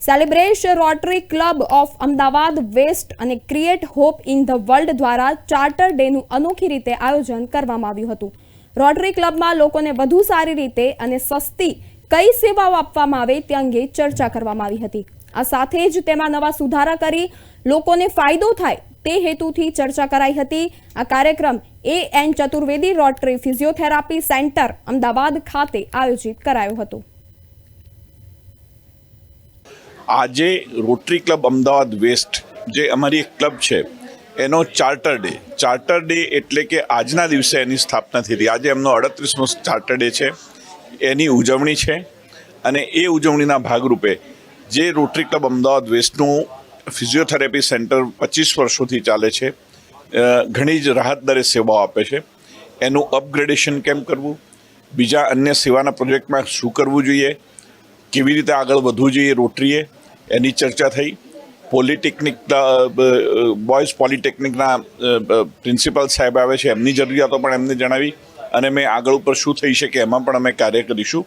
સેલિબ્રેશ Rotary Club of Ahmedabad West અને create hope in the world દ્વારા charter ડેનું અનોખી રીતે આયોજન કરવામાં આવ્યું હતું। રોટરી ક્લબમાં લોકોને વધુ સારી રીતે અને સસ્તી કઈ સેવાઓ આપવામાં આવે તે અંગે ચર્ચા કરવામાં આવી હતી। આ સાથે જ તેમાં નવા સુધારા કરી લોકોને ફાયદો થાય તે હેતુથી ચર્ચા કરાઈ હતી। આ કાર્યક્રમ an Chaturvedi rotary physiotherapy centre Ahmedabad ખાતે આયોજિત કરાયો હતો। આજે રોટરી ક્લબ અમદાવાદ વેસ્ટ જે અમારી એક ક્લબ છે એનો ચાર્ટર ડે એટલે કે આજના દિવસે એની સ્થાપના થઈ હતી। આજે એમનો 38મો ચાર્ટર ડે છે, એની ઉજવણી છે અને એ ઉજવણીના ભાગરૂપે જે રોટરી ક્લબ અમદાવાદ વેસ્ટનું ફિઝિયોથેરાપી સેન્ટર 25 વર્ષોથી ચાલે છે, ઘણી જ રાહત દરે સેવાઓ આપે છે, એનું અપગ્રેડેશન કેમ કરવું, બીજા અન્ય સેવાના પ્રોજેક્ટમાં શું કરવું જોઈએ, કેવી રીતે આગળ વધવું જોઈએ રોટરીએ, એની ચર્ચા થઈ। પોલિટેકનિક બોયઝ પોલિટેકનિકના પ્રિન્સિપલ સાહેબ આવે છે, એમની જરૂરિયાતો પણ એમને જણાવી અને મેં આગળ ઉપર શું થઈ શકે એમાં પણ અમે કાર્ય કરીશું।